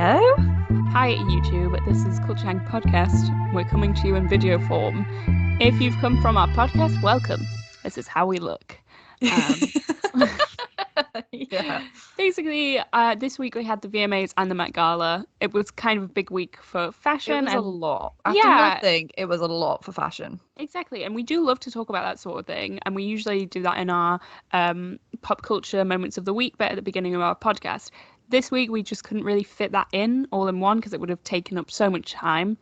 Hello. Hi YouTube, this is Culture Hang Podcast. We're coming to you in video form. If you've come from our podcast, welcome. This is how we look. Yeah. Basically, this week we had the VMAs and the Met Gala. It was kind of a big week for fashion. It was a lot. After nothing, it was a lot for fashion. Exactly. And we do love to talk about that sort of thing. And we usually do that in our pop culture moments of the week, but at the beginning of our podcast. This week, we just couldn't really fit that in all in one because it would have taken up so much time.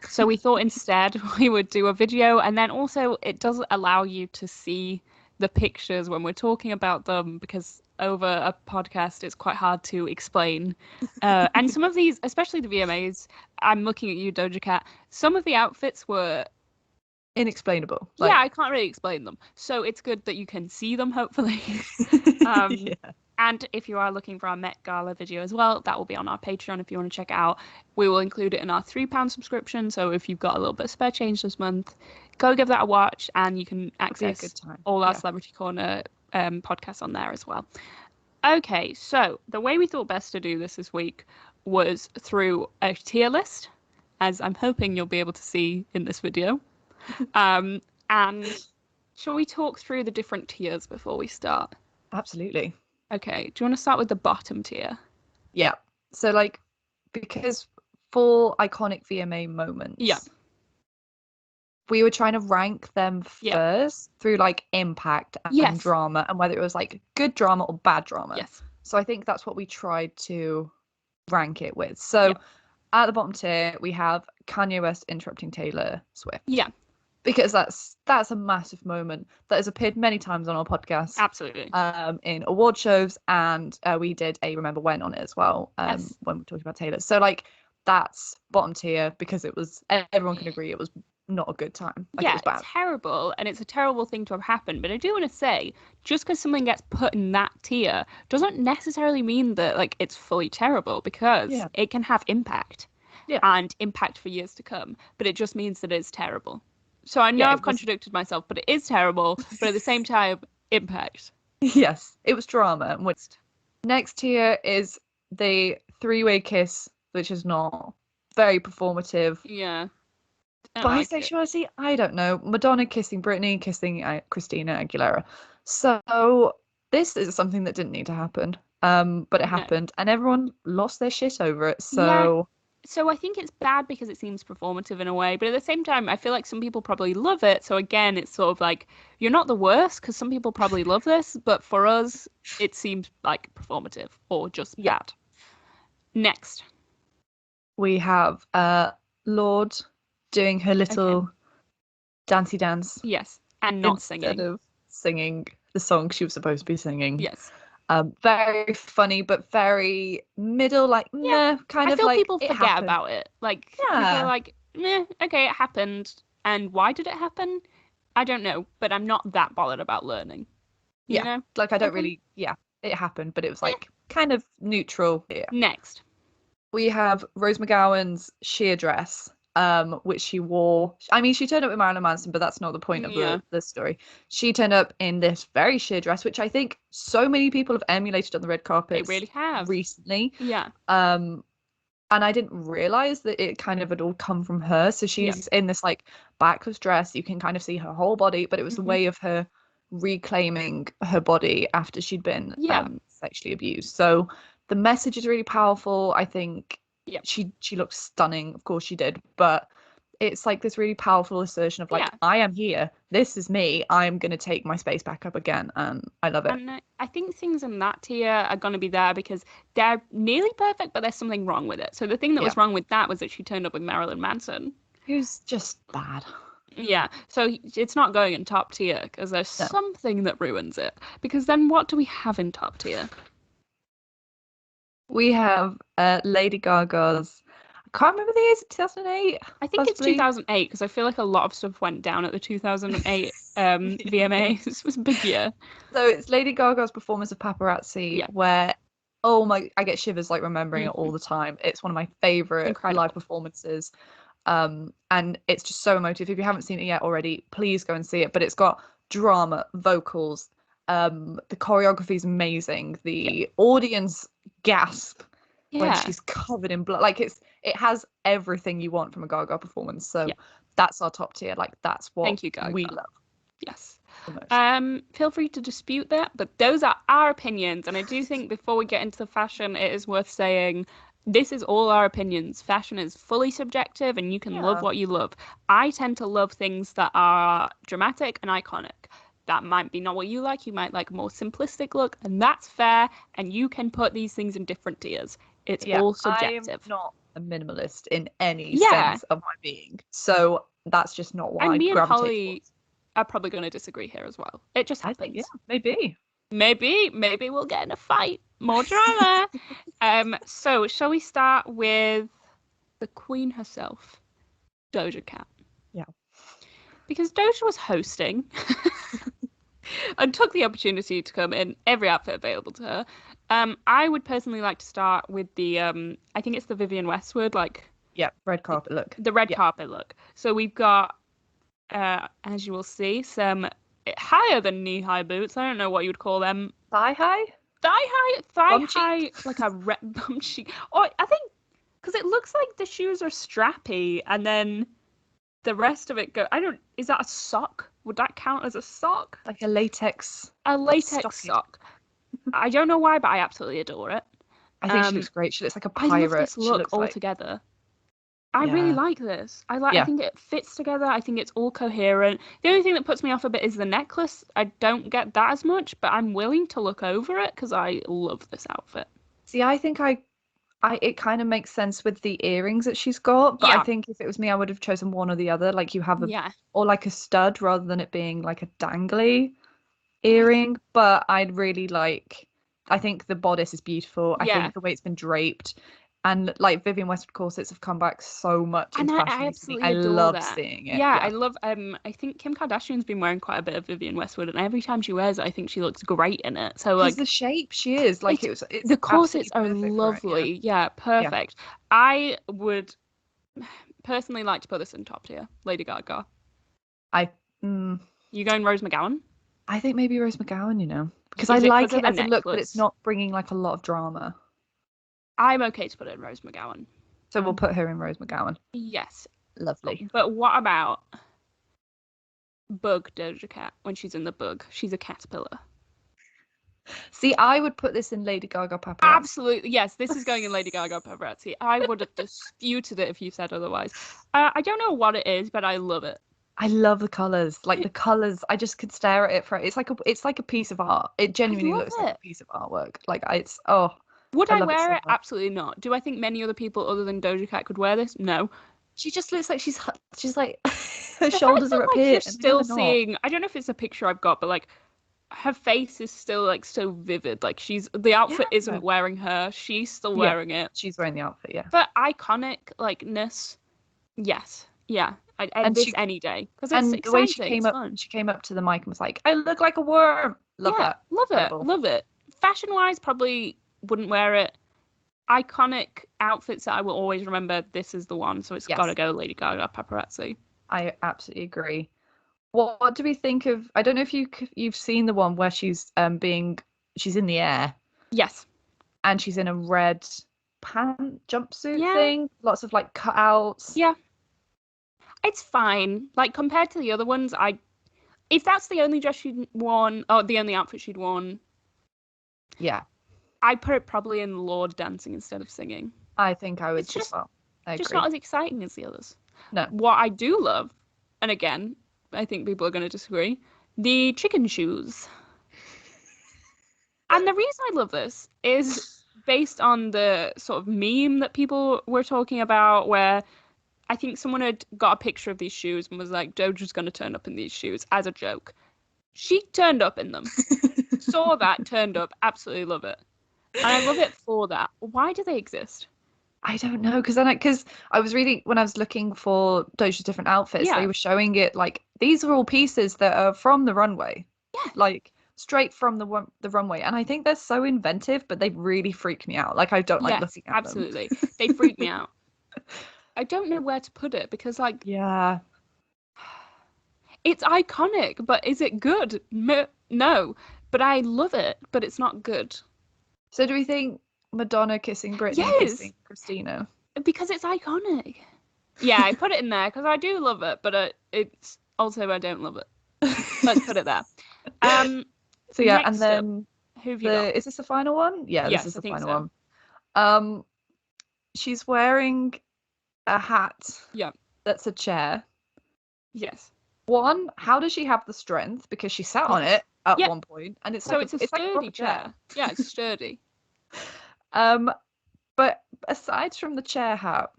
So we thought instead we would do a video. And then also, it doesn't allow you to see the pictures when we're talking about them because over a podcast, it's quite hard to explain. And some of these, especially the VMAs, I'm looking at you, Doja Cat, some of the outfits were inexplainable. Yeah, I can't really explain them. So it's good that you can see them, hopefully. Yeah. And if you are looking for our Met Gala video as well, that will be on our Patreon if you want to check it out. We will include it in our £3 subscription. So if you've got a little bit of spare change this month, go give that a watch and you can access all our Celebrity Corner podcasts on there as well. Okay, so the way we thought best to do this week was through a tier list, as I'm hoping you'll be able to see in this video. And shall we talk through the different tiers before we start? Absolutely. Okay, do you want to start with the bottom tier? Yeah. So because for iconic VMA moments, we were trying to rank them first through impact and drama and whether it was good drama or bad drama. Yes. So I think that's what we tried to rank it with. So at the bottom tier, we have Kanye West interrupting Taylor Swift. Yeah. Because that's a massive moment that has appeared many times on our podcast. Absolutely. In award shows, and we did a Remember When on it as well. When we're talking about Taylor. So that's bottom tier because it was, everyone can agree it was not a good time. It was bad. It's terrible, and it's a terrible thing to have happened. But I do want to say, just because something gets put in that tier doesn't necessarily mean that it's fully terrible, because it can have impact. And impact for years to come. But it just means that it's terrible. So I know I've contradicted myself, but it is terrible. But at the same time, impact. Yes, it was drama. Next tier is the three-way kiss, which is not very performative. Yeah. Bisexuality? I don't know. Madonna kissing Britney, kissing Christina Aguilera. So this is something that didn't need to happen. But it happened, and everyone lost their shit over it. So. So I think it's bad because it seems performative in a way, but at the same time, I feel like some people probably love it. So again, it's sort of you're not the worst because some people probably love this, but for us, it seems performative or just bad. Next, we have Lorde doing her little dancey dance. Yes, and not singing. Instead of singing the song she was supposed to be singing. Yes. Very funny, but very middle, meh, kind I of feel people forget happened. about it. People are meh, okay, it happened. And why did it happen? I don't know, but I'm not that bothered about learning. You know? I don't really, it happened, but it was kind of neutral. Yeah. Next. We have Rose McGowan's sheer dress. Which she wore. I mean, she turned up with Marilyn Manson, but that's not the point of the story. She turned up in this very sheer dress, which I think so many people have emulated on the red carpet. They really have recently. Yeah. And I didn't realize that it kind of had all come from her. So she's in this backless dress. You can kind of see her whole body, but it was the way of her reclaiming her body after she'd been sexually abused. So the message is really powerful. I think. Yeah, she looked stunning, of course she did, but it's this really powerful assertion of I am here, this is me, I'm gonna take my space back up again, and I love it. And I think things in that tier are gonna be there because they're nearly perfect, but there's something wrong with it. So the thing that was wrong with that was that she turned up with Marilyn Manson, who's just bad. Yeah, so it's not going in top tier because there's something that ruins it. Because then what do we have in top tier? We have Lady Gaga's, I can't remember the year, 2008? I think possibly. It's 2008 because I feel like a lot of stuff went down at the 2008 VMA. This was a big year. So it's Lady Gaga's performance of Paparazzi where, oh my, I get shivers remembering it all the time. It's one of my favourite live performances. And it's just so emotive. If you haven't seen it yet already, please go and see it. But it's got drama, vocals, the choreography is amazing. The audience gasp when Yeah. she's covered in blood. Like it has everything you want from a Gaga performance. So Yeah. that's our top tier. Like that's what Thank you, Gaga. we love Yes. the most. Feel free to dispute that, but those are our opinions. And I do think before we get into the fashion, it is worth saying this is all our opinions. Fashion is fully subjective and you can love Yeah. what you love. I tend to love things that are dramatic and iconic. That might be not what you like. You might like a more simplistic look, and that's fair. And you can put these things in different tiers. It's Yeah, all I am subjective. not a minimalist in any Yeah. sense of my being. So that's just not what And I me and gravitate Holly towards. are probably going to disagree here as well. It just I think, yeah, happens. maybe. Maybe we'll get in a fight. More drama. So shall we start with the queen herself, Doja Cat? Yeah. Because Doja was hosting and took the opportunity to come in every outfit available to her. I would personally like to start with the I think it's the Vivienne Westwood, like Yeah, red carpet look. the red Yeah. carpet look. So we've got as you will see, some higher than knee-high boots. I don't know what you would call them. Thigh high? Thigh Bum high, cheek? like a bum cheek. Or I think because it looks like the shoes are strappy, and then the rest of it go. I don't. Is that a sock? Would that count as a sock? Like a latex A latex stocking. sock. I don't know why, but I absolutely adore it. I think she looks great. She looks like a I love pirate. this She look looks like altogether. I really yeah. like this. I Yeah. think it fits together. I think it's all coherent. The only thing that puts me off a bit is the necklace. I don't get that as much, but I'm willing to look over it because I love this outfit. See, I think it kind of makes sense with the earrings that she's got, but I Yeah. think if it was me, I would have chosen one or the other. Like you have Yeah. or like a stud rather than it being like a dangly earring. But I'd really I think the bodice is beautiful. I Yeah. think the way it's been draped. And like Vivienne Westwood corsets have come back so much And into I fashion recently. absolutely I adore love that. seeing it. Yeah, Yeah. I love I think Kim Kardashian's been wearing quite a bit of Vivienne Westwood, and every time she wears it, I think she looks great in it. So Because like the shape she is, like it's it's the corsets absolutely are perfect for it. Yeah. lovely. Yeah, Yeah. perfect. I would personally like to put this in top tier. Lady Gaga. I You going Rose McGowan? I think maybe Rose McGowan, because Is I it like 'cause of it the as a look, but it's necklace? not bringing like a lot of drama. I'm okay to put it in Rose McGowan. So we'll put her in Rose McGowan. Yes. Lovely. But what about Bug Doja Cat when she's in the bug? She's a caterpillar. See, I would put this in Lady Gaga Paparazzi. Absolutely. Yes, this is going in Lady Gaga Paparazzi. I would have disputed it if you said otherwise. I don't know what it is, but I love it. I love the colours. Like the colours, I just could stare at it for it's like a piece of art. It genuinely love looks like it. a piece of artwork. Like Would I I love it wear so it? much. Absolutely not. Do I think many other people other than Doja Cat could wear this? No. She just looks like she's like her The fact shoulders that are up like here you're and still they're not. seeing, I don't know if it's a picture I've got, but like her face is still like so vivid. Like the outfit Yeah. isn't wearing her. She's still Yeah. wearing it. She's wearing the outfit, yeah. But iconic likeness, yes. Yeah. I'd this any day. Because it's And exciting. the way she came it's up, fun. she came up to the mic and was like, "I look like a worm." Love that. Love Incredible. it. Love it. Fashion wise, probably wouldn't wear it. Iconic outfits that I will always remember. This is the one, so it's Yes. got to go Lady Gaga Paparazzi. I absolutely agree. What do we think of? I don't know if you've seen the one where she's she's in the air Yes. and she's in a red pant jumpsuit Yeah. thing, lots of like cutouts. Yeah. It's fine. Like compared to the other ones, if that's the only dress she'd worn or the only outfit she'd worn, Yeah. I'd put it probably in Lord dancing instead of singing. I think I would It's just well. I just agree. not as exciting as the others. No. What I do love, and again, I think people are going to disagree, the chicken shoes. And the reason I love this is based on the sort of meme that people were talking about, where I think someone had got a picture of these shoes and was like, Doja's going to turn up in these shoes as a joke. She turned up in them. Saw that, turned up, absolutely love it. And I love it for that. Why do they exist? I don't know, because I was reading when I was looking for Doja's different outfits, Yeah. they were showing it like these are all pieces that are from the runway. Yeah. Like straight from the runway, and I think they're so inventive, but they really freak me out. Like I don't like looking at absolutely. them. They freak me out. I don't know where to put it because like Yeah. it's iconic, but is it good? No. But I love it, but it's not good. So do we think Madonna kissing Britney, Yes. kissing Christina. Because it's iconic. Yeah, I put it in there because I do love it, but it's also I don't love it. Let's put it there. So yeah, and next up, then who have you got? is this the final one? Yeah, Yes, this is I the think final so. one. She's wearing a hat. Yeah. That's a chair. Yes. One, how does she have the strength? Because she sat on it at Yeah. one point, and it's So like it's a like sturdy proper chair. Yeah, it's sturdy. But aside from the chair hat,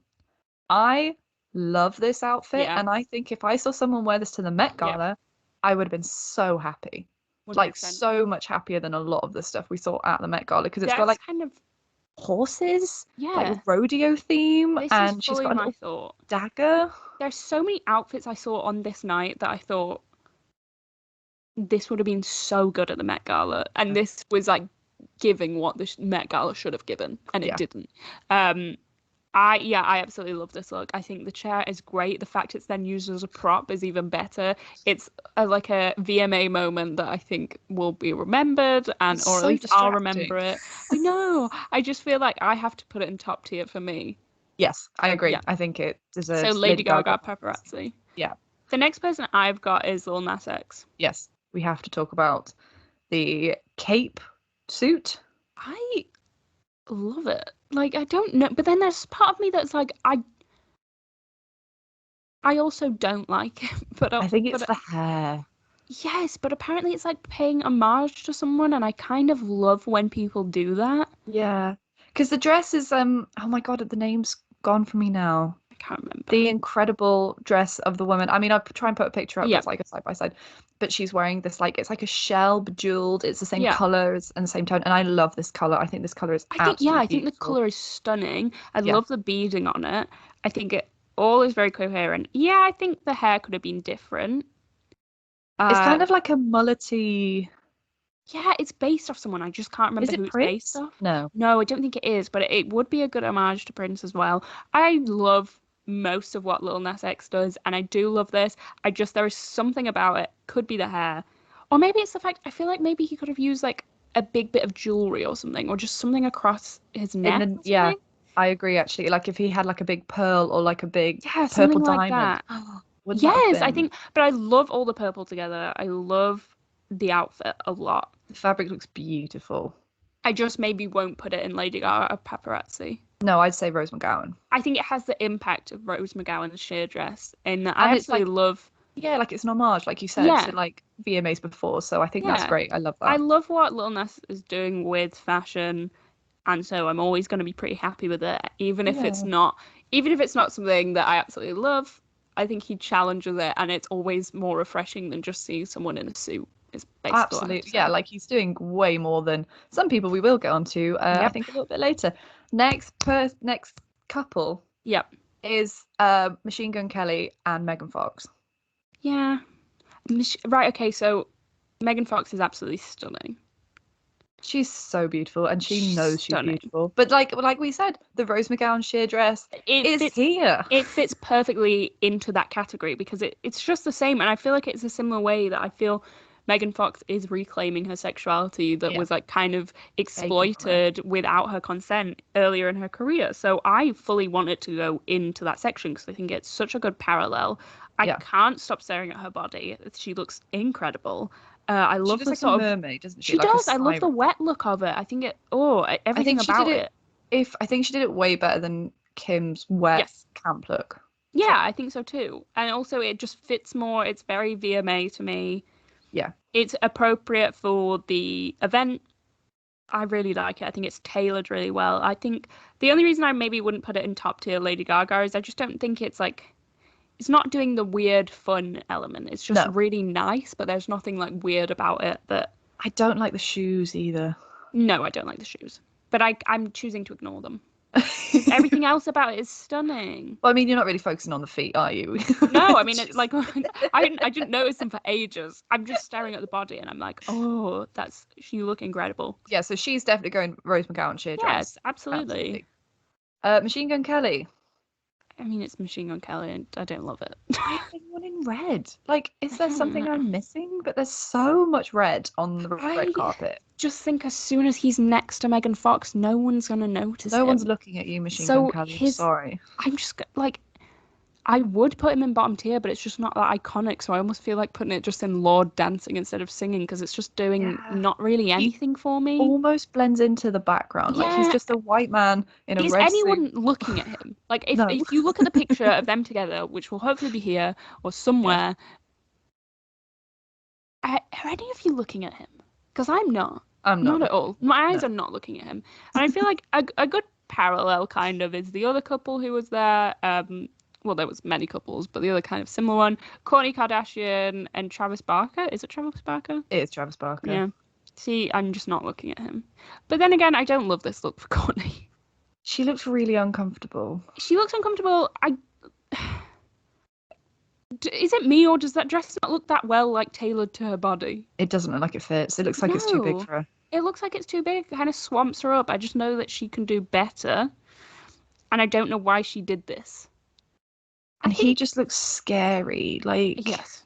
I love this outfit, Yeah. and I think if I saw someone wear this to the Met Yeah. Gala, I would have been so happy. Like 100%. so much happier than a lot of the stuff we saw at the Met Gala, because it's got That's like kind of horses, yeah. like rodeo theme, This and is she's fully got a my little thought. dagger. There's so many outfits I saw on this night that I thought this would have been so good at the Met Gala, and this was like giving what the Met Gala should have given, and it didn't. I absolutely love this look. I think the chair is great. The fact it's then used as a prop is even better. It's like a VMA moment that I think will be remembered, or at least I'll remember it. I know. I just feel like I have to put it in top tier for me. Yes, I agree. Yeah. I think it deserves. So Lady Gaga paparazzi. Yeah. The next person I've got is Lil Nas X. Yes, we have to talk about the cape suit. I love it. Like, I don't know, but then there's part of me that's like, I also don't like it, but I think it's the hair. Yes, but apparently it's like paying homage to someone, and I kind of love when people do that. Yeah, because the dress is oh my God, the name's gone from me now. I can't remember. The incredible dress of the woman. I mean, I'll try and put a picture up. It's like a side by side, but she's wearing this like it's like a shell bejeweled. It's the same colors and the same tone, and I love this color. I think this color is absolutely I think the color is stunning. I love the beading on it. I think it all is very coherent. Yeah, I think the hair could have been different. It's kind of like a mullety. Yeah, it's based off someone. I just can't remember who it's based off. No, I don't think it is, but it would be a good homage to Prince as well. I love most of what Lil Nas X does, and I do love this. There is something about it. Could be the hair, or maybe it's the fact. I feel like maybe he could have used like a big bit of jewelry or something, or just something across his neck. Yeah, I agree actually. Like if he had like a big pearl or like a big something purple like diamond. that. Yes, I think. But I love all the purple together. I love the outfit a lot. The fabric looks beautiful. I just maybe won't put it in Lady Gaga paparazzi. No, I'd say Rose McGowan. I think it has the impact of Rose McGowan's sheer dress, and I absolutely love. Yeah, like it's an homage, like you said, to like VMAs before. So I think that's great. I love that. I love what Lil Nas is doing with fashion, and so I'm always going to be pretty happy with it, even if it's not something that I absolutely love. I think he challenges it, and it's always more refreshing than just seeing someone in a suit. Is basically absolutely, yeah. Like he's doing way more than some people. We will get onto, I think, a little bit later. Next couple, is Machine Gun Kelly and Megan Fox. Yeah, right. Okay, so Megan Fox is absolutely stunning. She's so beautiful, and she knows she's beautiful. But like we said, the Rose McGowan sheer dress is here. It fits perfectly into that category because it's just the same, and I feel like it's a similar way that I feel Megan Fox is reclaiming her sexuality that was like kind of exploited without her consent earlier in her career. So I fully want it to go into that section because I think it's such a good parallel. I can't stop staring at her body. She looks incredible. I love the sort of mermaid, doesn't she? She does. I love the wet look of it. I think everything about it. I think she did it way better than Kim's wet camp look. Yeah, I think so too. And also it just fits more. It's very VMA to me. Yeah. It's appropriate for the event. I really like it. I think it's tailored really well. I think the only reason I maybe wouldn't put it in top tier Lady Gaga is I just don't think it's not doing the weird fun element. It's just really nice, but there's nothing like weird about it. That I don't like the shoes either. No, I don't like the shoes. But I'm choosing to ignore them. Everything else about it is stunning. Well, I mean, you're not really focusing on the feet, are you? No, I mean, it's like I didn't notice them for ages. I'm just staring at the body, and I'm like, oh, you look incredible. Yeah, so she's definitely going Rose McGowan sheer dress. Yes, absolutely. Machine Gun Kelly. I mean, it's Machine Gun Kelly, and I don't love it. Why is everyone in red? Like, is there don't something know. I'm missing? But there's so much red on the I red carpet. just think as soon as he's next to Megan Fox, no one's gonna notice No him. one's looking at you, Machine Gun So Kelly. I'm his, sorry. I'm just like, I would put him in bottom tier, but it's just not that iconic. So I almost feel like putting it just in Lord dancing instead of singing because it's just doing Yeah. not really anything for me. Almost blends into the background. Like he's Yeah. just a white man in a Is red anyone suit. looking at him? Like, No. if you look at the picture of them together, which will hopefully be here or somewhere, are any of you looking at him? Because I'm not. I'm Not not. at all. My eyes No. are not looking at him. And I feel like a good parallel kind of is the other couple who was there. Well, there was many couples, but the other kind of similar one, Kourtney Kardashian and Travis Barker. Is it Travis Barker? It is Travis Barker. Yeah. See, I'm just not looking at him. But then again, I don't love this look for Kourtney. She looks really uncomfortable. She looks uncomfortable. Is it me, or does that dress not look that well, like, tailored to her body? It doesn't look like it fits. It looks like it's too big No. for her. It looks like it's too big. It kind of swamps her up. I just know that she can do better. And I don't know why she did this. And he just looks scary. Like, Yes.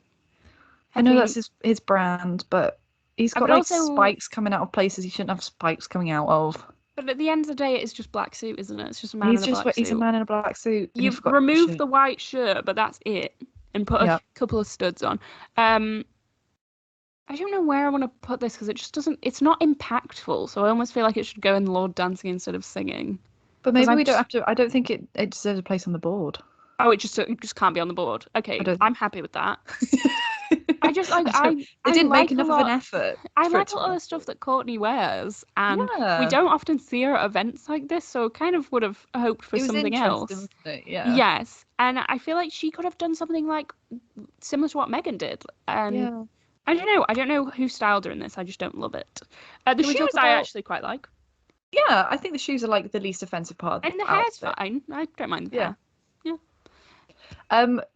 I know that's his brand, but he's got But like also- spikes coming out of places he shouldn't have spikes coming out of. But at the end of the day, it's just black suit, isn't it? It's just a man in a black He's a suit. man in a black suit. and he You've forgot the removed shirt. the white shirt, but that's it. And put a Yep. couple of studs on. I don't know where I want to put this because it just doesn't. It's not impactful, so I almost feel like it should go in Lord dancing instead of singing. But maybe I'm we don't just- have to. I don't think it deserves a place on the board. Oh, it just can't be on the board. Okay, don't- I'm happy with that. I just like They I didn't like make enough a of lot, an effort. I for it like to a lot be of stuff that Courtney wears, and we Yeah. don't often see her at events like this, so kind of would have hoped for It was something interesting, else. wasn't it? Yeah. Yes, and I feel like she could have done something like similar to what Megan did. And Yeah. I don't know who styled her in this. I just don't love it. The Can we talk shoes I about- actually quite like, Yeah, I think the shoes are like the least offensive part of and the the hair's outfit. fine. I don't mind the Yeah. hair.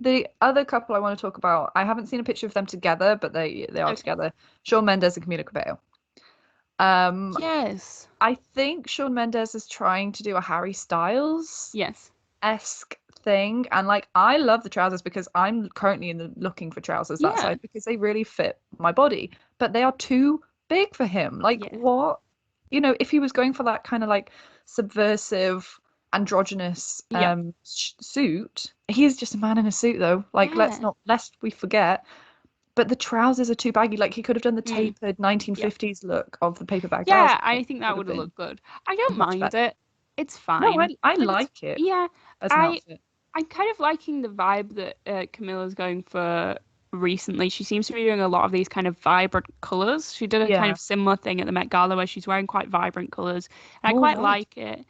The other couple I want to talk about, I haven't seen a picture of them together, but they are Okay. together. Shawn Mendes and Camila Cabello. Yes. I think Shawn Mendes is trying to do a Harry Styles Yes. esque thing, and like I love the trousers because I'm currently looking for trousers that Yeah. size because they really fit my body, but they are too big for him. Like Yeah. what? If he was going for that kind of like subversive androgynous Yeah. suit, he is just a man in a suit though. Like Yeah. lest we forget. But the trousers are too baggy. Like he could have done the Mm. tapered 1950s look of the paper bag. Yeah, trousers. I think that would have been looked good. I don't much mind better. it. It's fine. No, I it's- like it Yeah, as an I- outfit. I'm kind of liking the vibe that Camilla's going for recently. She seems to be doing a lot of these kind of vibrant colours. She did a kind Yeah. of similar thing at the Met Gala where she's wearing quite vibrant colours. And I More quite red. like it.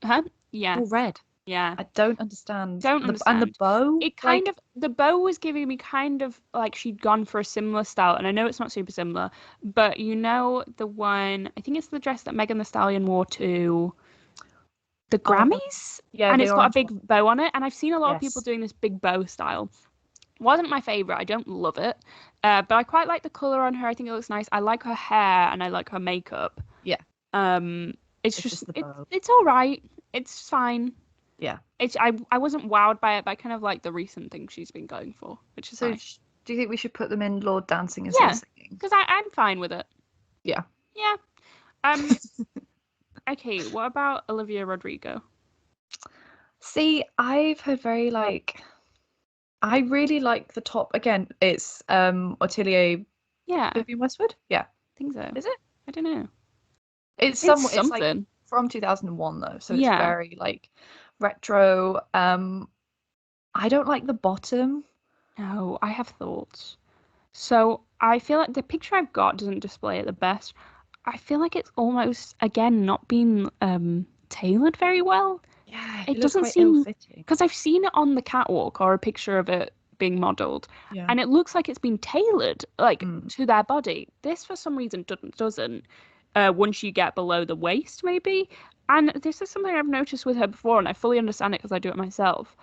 Huh? Yeah, All red. yeah. I don't understand. Don't And the understand. bow. It kind of, the bow was giving me kind of like she'd gone for a similar style, and I know it's not super similar, but the one, I think it's the dress that Megan Thee Stallion wore to the Grammys, yeah, and the it's got a orange big one. bow on it, and I've seen a lot of people Yes. doing this big bow style. Wasn't my favorite. I don't love it, but I quite like the color on her. I think it looks nice. I like her hair and I like her makeup. Yeah. It's It's just just the bow. it's all right. It's fine. Yeah. I wasn't wowed by it, but I kind of like the recent thing she's been going for, which is So nice. do you think we should put them in Lord Dancing instead Yeah. of singing? Because I'm fine with it. Yeah. Yeah. Okay, what about Olivia Rodrigo? See, I've heard very I really like the top. Again, it's Ottilie Yeah, I Vivienne Westwood. Yeah. think so. Is it? I don't know. It's It's somewhat. It's like something. from 2001 though, so it's Yeah. very like retro. I don't like the bottom. No, I have thoughts. So I feel like the picture I've got doesn't display it the best. I feel like it's almost, again, not been tailored very well. Yeah, It looks doesn't quite seem- ill-fitting. Because I've seen it on the catwalk or a picture of it being modelled, Yeah. and it looks like it's been tailored like Mm. to their body. This, for some reason, doesn't. Once you get below the waist, maybe. And this is something I've noticed with her before, and I fully understand it because I do it myself.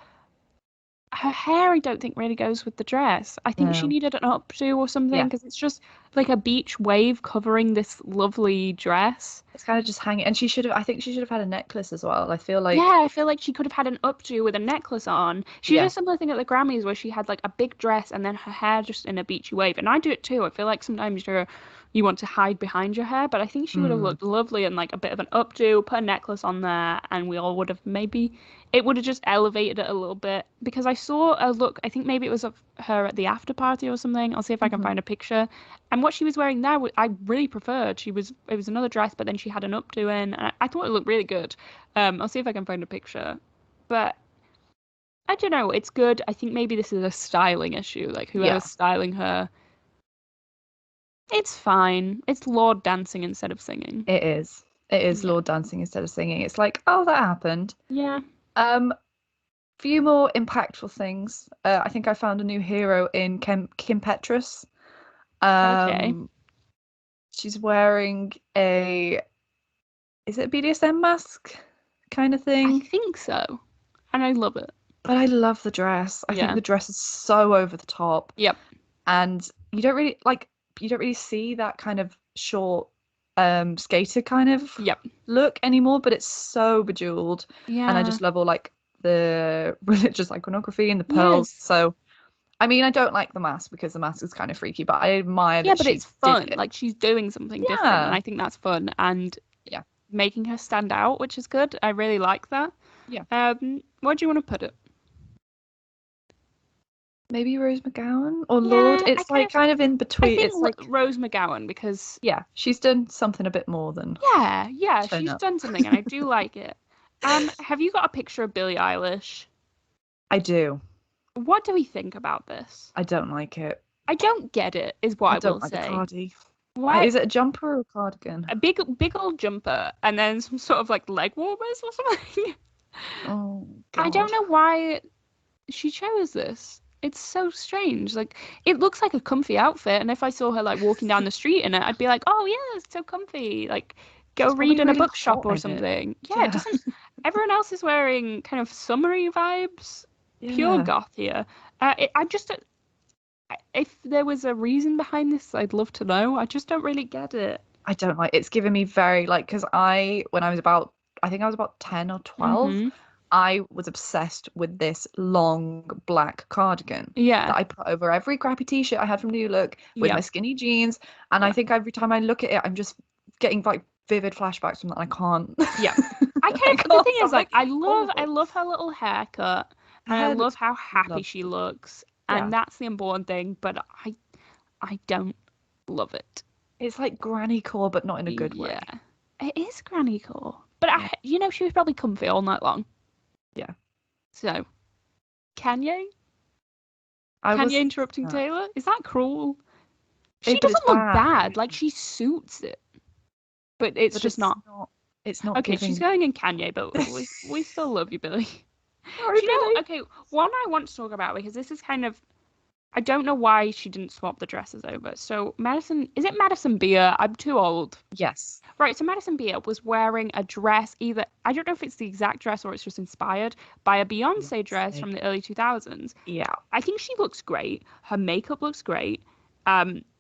her hair I don't think really goes with the dress. I think she No. needed an updo or something Yeah. because it's just like a beach wave covering this lovely dress. It's kind of just hanging. And I think she should have had a necklace as well. I feel like, Yeah, I feel like she could have had an updo with a necklace on. She did yeah. a similar thing at the Grammys where she had like a big dress and then her hair just in a beachy wave. And I do it too. I feel like sometimes you want to hide behind your hair, but I think she would have Mm. looked lovely in like a bit of an updo, put a necklace on there, and we all would have maybe it would have just elevated it a little bit. Because I saw a look, I think maybe it was of her at the after party or something. I'll see if I can Mhm. find a picture. And what she was wearing there, I really preferred. It was another dress, but then she had an updo in, and I thought it looked really good. I'll see if I can find a picture. But I don't know, it's good. I think maybe this is a styling issue. Like whoever's Yeah, styling her, it's fine. It's Lord dancing instead of singing. it is. It is Yeah. Lord dancing instead of singing. It's like, oh, that happened. Yeah. Few more impactful things. I think I found a new hero in Kim Petras. Okay. Um, she's wearing is it a BDSM mask kind of I thing? think so. And I love it. But I love the dress. I think Yeah. the dress is so over the top, Yep. and you don't really see that kind of short skater kind of Yep. look anymore, but it's so bejeweled, and I Yeah. just love all like the religious iconography and the pearls. Yes. So I mean, I don't like the mask because the mask is kind of freaky, but I admire Yeah, that but she it's did fun. it. Like she's doing something different, and Yeah, I think that's fun and yeah, making her stand out, which is good. I really like that. yeah. Where do you want to put it? Maybe Rose McGowan or Lord. Yeah, It's like kind of in I between. think It's like, Rose McGowan because yeah, she's done something a bit more than yeah, turn she's up. done something and I do like it. Have you got a picture of Billie Eilish? I do. What do we think about this? I don't like it. I don't get it, is what I I will don't like the say. cardi. Why Is it a jumper or a cardigan? a big old jumper and then some sort of like leg warmers or something? Oh I don't God. know why she chose this. It's so strange. Like it looks like a comfy outfit, and if I saw her like walking down the street in it, I'd be like, "Oh yeah, it's so comfy." Like go She's read probably in a really bookshop hot or in it. something. Yeah, it Yeah. doesn't. Everyone else is wearing kind of summery vibes, pure Yeah. goth here. I just if there was a reason behind this, I'd love to know. I just don't really get it. I don't like it's given me very like because when I was about I think I was about 10 or 12, Mm-hmm. I was obsessed with this long black cardigan Yeah, that I put over every crappy t-shirt I had from New Look with yeah, my skinny jeans. And I yeah, think every time I look at it, I'm just getting like vivid flashbacks from that. I can't yeah. I I kind of the can't thing is stop like looking I forward. love her little haircut Her and I hair love looks how happy she lovely. looks Yeah. and that's the important thing, but I don't love it. It's like granny core, but not in a good Yeah. way. It is granny core. But Yeah. she was probably comfy all night long. Yeah. So, Kanye? I Kanye was interrupting Taylor? Is that cruel? She but it's doesn't look bad. bad. Like she suits it. But it's But just not. it's not Okay, she's giving. going in Kanye, but we still love you, Billy. Sorry, Do you know, Billy. okay, one I want to talk about because this is kind of I don't know why she didn't swap the dresses over. So is it Madison Beer? I'm too old. Yes. Right, so Madison Beer was wearing a dress either I don't know if it's the exact dress or it's just inspired by a Beyonce dress Beyonce. from the early 2000s. Yeah. I think she looks great. Her makeup looks great.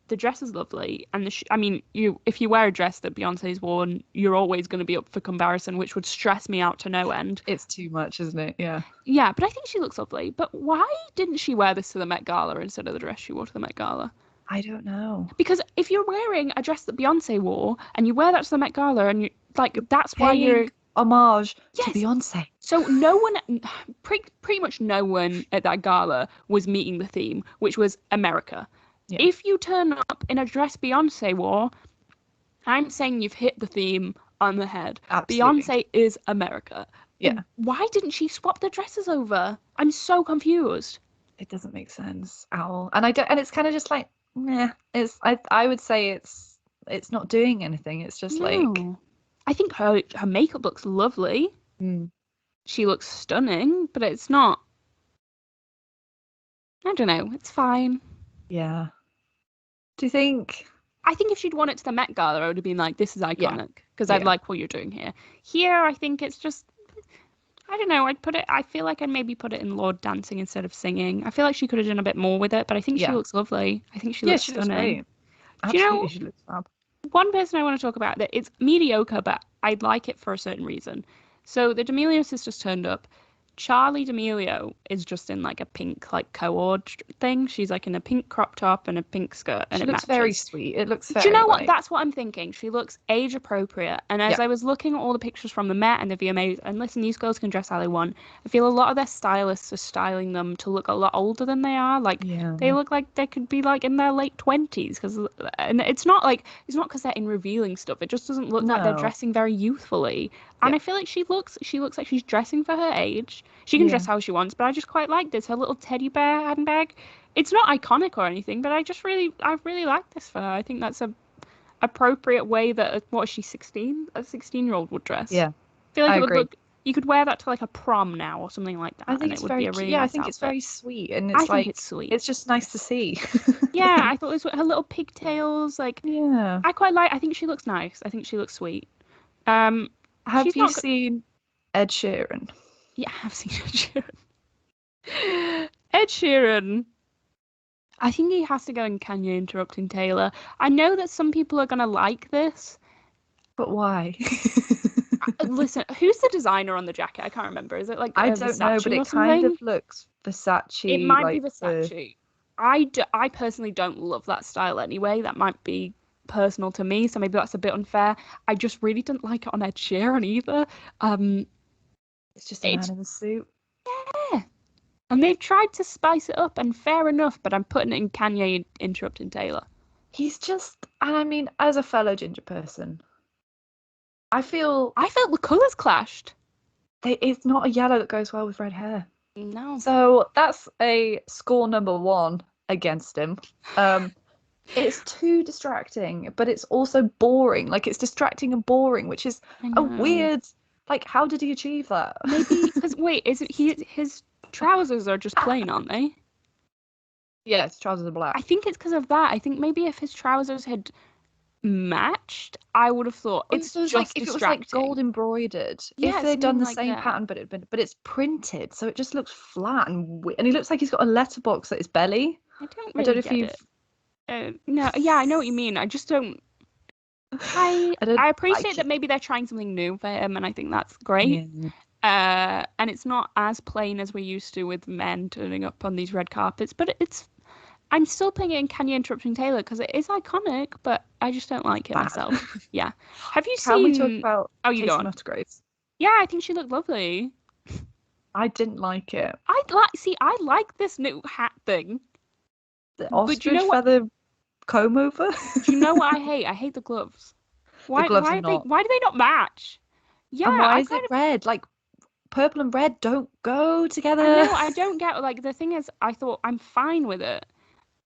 The dress is lovely, and I mean, if you wear a dress that Beyonce's worn, you're always going to be up for comparison, which would stress me out to no end. It's too much, isn't it? Yeah. Yeah, but I think she looks lovely. But why didn't she wear this to the Met Gala instead of the dress she wore to the Met Gala? I don't know. Because if you're wearing a dress that Beyonce wore and you wear that to the Met Gala and you like You're that's why paying you're homage to yes. Beyonce. So no one, pretty much no one at that gala was meeting the theme, which was America. Yeah. If you turn up in a dress Beyonce wore, I'm saying you've hit the theme on the head. Absolutely. Beyonce is America. Yeah. Why didn't she swap the dresses over? I'm so confused. It doesn't make sense at all. And I don't and it's kind of just like, meh. I would say it's not doing anything. It's just like No. I think her makeup looks lovely. mm, She looks stunning, but it's not. I don't know. It's fine. yeah. Do you think I think if she'd won it to the Met Gala, I would have been like, this is yeah. iconic because I Yeah. like what you're doing here. Here, I think it's just I don't know. I feel like I'd maybe put it in Lord Dancing instead of singing. I feel like she could have done a bit more with it, but I think she Yeah. looks lovely. I think she Yeah, looks she looks stunning. great. Do you Absolutely, know she looks fab. one person I want to talk about that it's mediocre, but I'd like it for a certain reason. So the D'Amelio sisters turned up. Charlie D'Amelio is just in like a pink like co-ord thing. She's like in a pink crop top and a pink skirt, and She it looks very matches. sweet. It looks Do you very know what? like, That's what I'm thinking. She looks age appropriate. And as yeah, I was looking at all the pictures from the Met and the VMAs, and listen, these girls can dress how they want. I feel a lot of their stylists are styling them to look a lot older than they are. Like yeah, they look like they could be like in their late 20s. And it's not because they're in revealing stuff. It just doesn't look like they're no, dressing very youthfully. And yeah, I feel like she looks like she's dressing for her age. She can dress yeah. how she wants, but I just quite like this. Her little teddy bear handbag. It's not iconic or anything, but I really like this for her. I think that's a appropriate way that what is she 16? A 16-year-old would dress. Yeah, I feel like I it would agree. look you could wear that to like a prom now or something like I that, and think it it's would be very a cute. really Yeah, I nice think it's outfit. very sweet, and I it's think like it's sweet. it's just nice to see. Yeah, I thought this her little pigtails, like Yeah. I think she looks nice. I think she looks sweet. Um, Have she's you not good. seen Ed Sheeran? Yeah, I've seen Ed Sheeran. Ed Sheeran. I think he has to go in Kanye interrupting Taylor. I know that some people are gonna like this. But why? Listen, who's the designer on the jacket? I can't remember. Is it like I don't know, but Versace or it kind of something? looks It Versace, might be like the Versace. I personally don't love that style anyway. That might be personal to me, so maybe that's a bit unfair. I just really didn't like it on Ed Sheeran either. Um, it's just a man it's in a suit. yeah. And they've tried to spice it up, and fair enough, but I'm putting it in Kanye interrupting Taylor. He's just, and I mean, as a fellow ginger person, I feel I felt the colours clashed. it's not a yellow that goes well with red hair. No. So that's a score number one against him. It's too distracting, but it's also boring. Like it's distracting and boring, which is I a know. weird. Like, how did he achieve that? Maybe because wait, isn't his trousers are just plain, aren't they? Yeah, his trousers are I black. think it's because of that. I think maybe if his trousers had matched, I would have thought Or it's if it was like just if it was like gold distracting. embroidered, if Yeah, they'd done something the like same that. pattern, but it's printed, so it just looks flat and he looks like he's got a letterbox at his belly. I don't I don't really know if get you've. it. No, yeah, I know what you mean. I just don't. I don't I appreciate like that it. maybe they're trying something new for him, and I think that's great. Yeah. And it's not as plain as we're used to with men turning up on these red carpets, but it's. I'm still putting it in Kanye interrupting Taylor because it is iconic, but I just don't like it Bad. myself. Yeah. Have you Can we talk seen? about Oh, you go Casey on. Musgraves? Yeah, I think she looked lovely. I didn't like it. I like this new hat thing, The but do you ostrich know what? feather comb over. Do you know what I hate? I hate the gloves. The Why? gloves are not. Why do they not match? Yeah, And why I is it kind of. red? Like purple and red don't go I together. know. I don't get like the thing is. I thought I'm fine with it,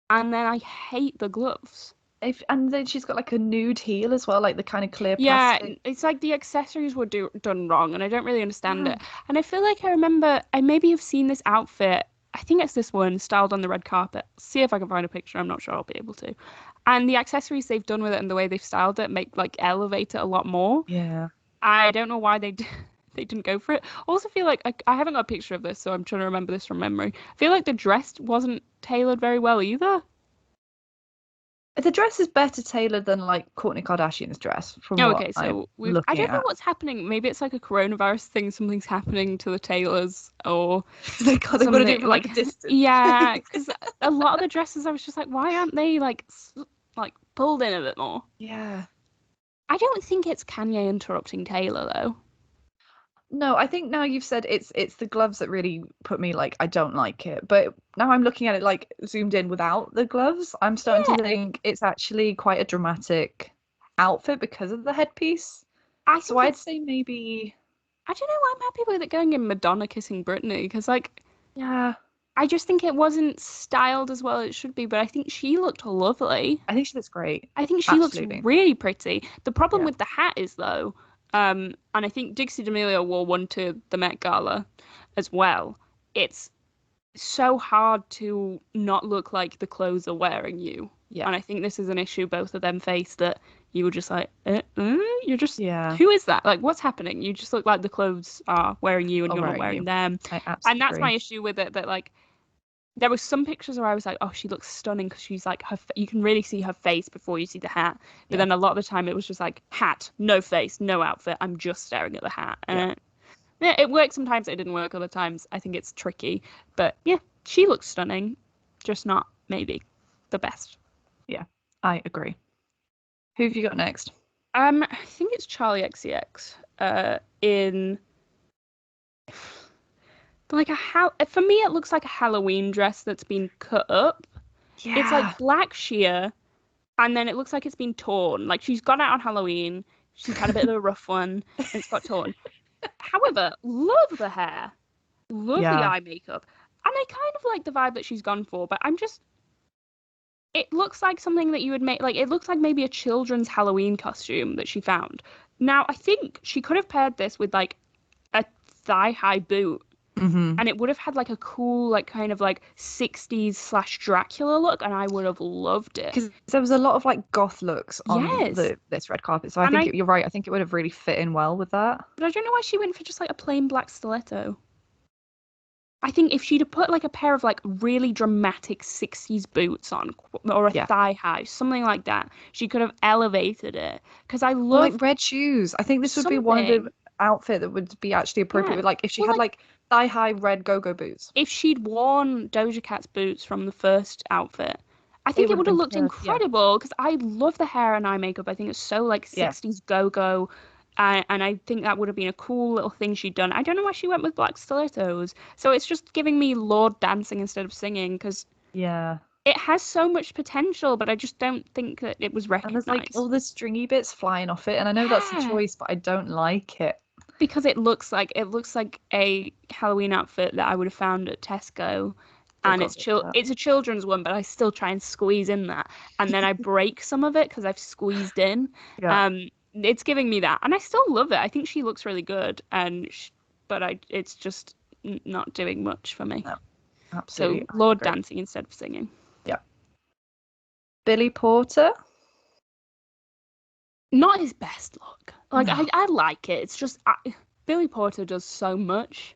and then I hate the gloves. If and then she's got like a nude heel as well, like the kind of clear Yeah, plastic. it's like the accessories were done wrong, and I don't really understand Yeah. it. And I feel like I remember I maybe have seen this outfit. I think it's this one styled on the red carpet. See if I can find a picture. I'm not sure I'll be able to. And the accessories they've done with it and the way they've styled it make like elevate it a lot more. Yeah. I don't know why they didn't go for it. I also feel like I haven't got a picture of this, so I'm trying to remember this from memory. I feel like the dress wasn't tailored very well either. The dress is better tailored than like Kourtney Kardashian's dress, from Oh, what okay, I'm so I looking don't know at. what's happening. Maybe it's like a coronavirus thing. Something's happening to the tailors or They've got to do it something from like a distance. yeah, because a lot of the dresses I was just like, why aren't they like pulled in a bit more? Yeah. I don't think it's Kanye interrupting Taylor though. No, I think now you've said it's the gloves that really put me like I don't like it. But now I'm looking at it like zoomed in without the gloves. I'm starting Yeah, to think it's actually quite a dramatic outfit because of the headpiece. I So think I'd it's say maybe I don't know. I'm happy with it going in Madonna kissing Britney because like yeah. I just think it wasn't styled as well as it should be, but I think she looked lovely. I think she looks great. I think she looks Absolutely. really pretty. The problem Yeah. with the hat is though, and I think Dixie D'Amelio wore one to the Met Gala as well. It's so hard to not look like the clothes are wearing you. Yeah. And I think this is an issue both of them face that you were just like, you're just, Yeah. who is that? Like, what's happening? You just look like the clothes are wearing you and you're not wearing them. I absolutely And that's my agree. issue with it, that like, there were some pictures where I was like, oh, she looks stunning because she's like, you can really see her face before you see the hat. But then a lot of the time it was just like, hat, no face, no outfit. I'm just staring at the hat. And yeah, it worked sometimes, it didn't work other times. I think it's tricky. But yeah, she looks stunning, just not maybe the best. Yeah, I agree. Who have you got next? I think it's Charlie XCX. In like for me, it looks like a Halloween dress that's been cut up. Yeah. It's like black sheer, and then it looks like it's been torn. Like she's gone out on Halloween. She's had a bit of a rough one, and it's got torn. However, love the hair, love the eye makeup, and I kind of like the vibe that she's gone for. But it looks like something that you would make. Like it looks like maybe a children's Halloween costume that she found. Now I think she could have paired this with like a thigh-high boot. Mm-hmm. And it would have had like a cool, like kind of like 60s / Dracula look, and I would have loved it. Because there was a lot of like goth looks on this red carpet, so I think you're right. I think it would have really fit in well with that. But I don't know why she went for just like a plain black stiletto. I think if she'd have put like a pair of like really dramatic 60s boots on, or a thigh high, something like that, she could have elevated it. Because I love like red shoes. I think this would be one of the outfit that would be actually appropriate. Like if she had like thigh-high red go-go boots. If she'd worn Doja Cat's boots from the first outfit, I think it would have looked incredible, because I love the hair and eye makeup. I think it's so like 60s go-go, and I think that would have been a cool little thing she'd done. I don't know why she went with black stilettos. So it's just giving me Lorde dancing instead of singing, because it has so much potential, but I just don't think that it was recognized. And there's like all the stringy bits flying off it, and I know that's a choice, but I don't like it. Because it looks like a Halloween outfit that I would have found at Tesco, and it's a children's one, but I still try and squeeze in that, and then I break some of it because I've squeezed in. It's giving me that, and I still love it. I think she looks really good, but it's just not doing much for me. No, absolutely. So Lorde dancing instead of singing. Yeah. Billy Porter. Not his best look. Like, no. I like it. It's just Billy Porter does so much,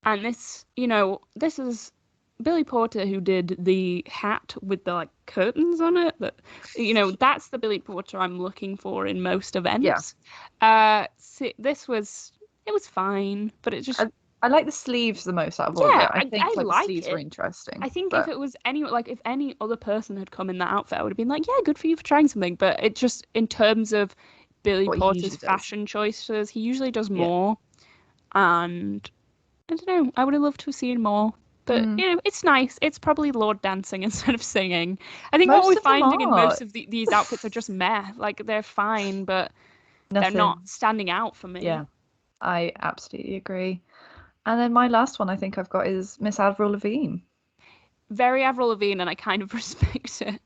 and this is Billy Porter who did the hat with the like curtains on it. That that's the Billy Porter I'm looking for in most events. Yeah. It was fine, but it just. I like the sleeves the most out of all of it. I think the sleeves were interesting. I think if it was if any other person had come in that outfit, I would have been like, yeah, good for you for trying something. But it just, in terms of Billy Porter's fashion choices, he usually does more. And I don't know, I would have loved to have seen more. But it's nice. It's probably Lorde dancing instead of singing. I think what we're finding in most of these outfits are just meh. Like, they're fine, but they're not standing out for me. Yeah, I absolutely agree. And then my last one I think I've got is Miss Avril Lavigne. Very Avril Lavigne, and I kind of respect it.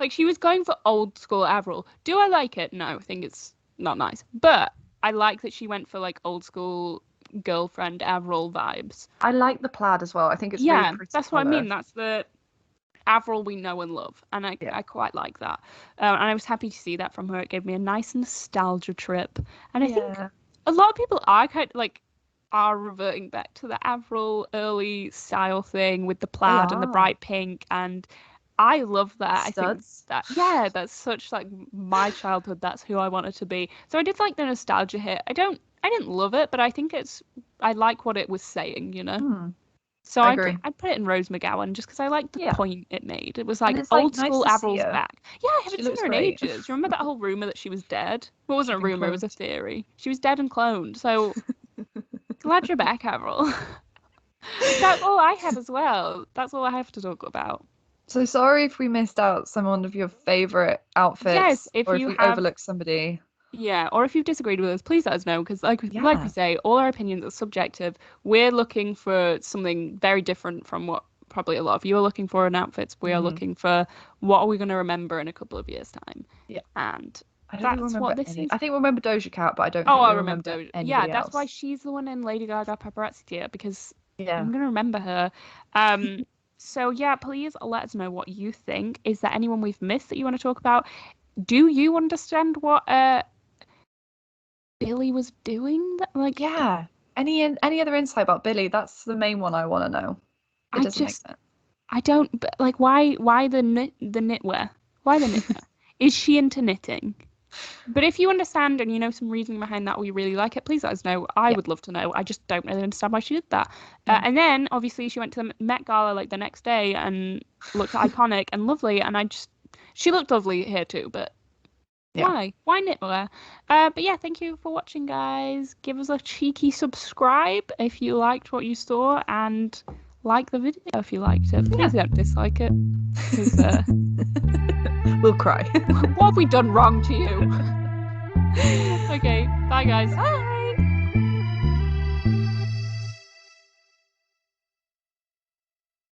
Like, she was going for old school Avril. Do I like it? No, I think it's not nice. But I like that she went for like old school girlfriend Avril vibes. I like the plaid as well. I think it's really pretty. That's what I mean. That's the Avril we know and love, and I quite like that. And I was happy to see that from her. It gave me a nice nostalgia trip, and I think a lot of people are reverting back to the Avril early style thing with the plaid and the bright pink, and I love that. Studs. I think that's such like my childhood. That's who I wanted to be. So I did like the nostalgia hit. I didn't love it, but I think I like what it was saying, So I agree. I'd put it in Rose McGowan just because I liked the point it made. It was like old school Avril's back. Yeah, I haven't seen her in ages. Remember that whole rumor that she was dead? Well, it wasn't a rumor, it was a theory. She was dead and cloned. So glad you're back, Avril. That's all I have as well. That's all I have to talk about. So sorry if we missed out some of your favourite outfits. Yes, if we overlooked somebody. Yeah, or if you've disagreed with us, please let us know, because like we say, all our opinions are subjective. We're looking for something very different from what probably a lot of you are looking for in outfits. We are looking for what are we going to remember in a couple of years' time. Yeah. And that's what this is. I think we remember Doja Cat, but I don't I remember Doja. Yeah, that's why she's the one in Lady Gaga Paparazzi Theatre, because I'm going to remember her. So yeah, please let us know what you think. Is there anyone we've missed that you want to talk about? do you understand what Billy was doing? Like, Yeah. Any other insight about Billy? That's the main one I want to know. It I doesn't make just sense. I don't but like why the knitwear? Why the knitwear? Is she into knitting? But if you understand and you know some reasoning behind that or you really like it, please let us know. I Yeah. would love to know. I just don't really understand why she did that. No. And then obviously she went to the Met Gala like the next day and looked iconic and lovely. And she looked lovely here too. But Yeah. why knitwear? But yeah, thank you for watching, guys. Give us a cheeky subscribe if you liked what you saw and like the video if you liked it. Please don't dislike it. Because We'll cry. what have we done wrong to you? Okay, bye guys. Bye.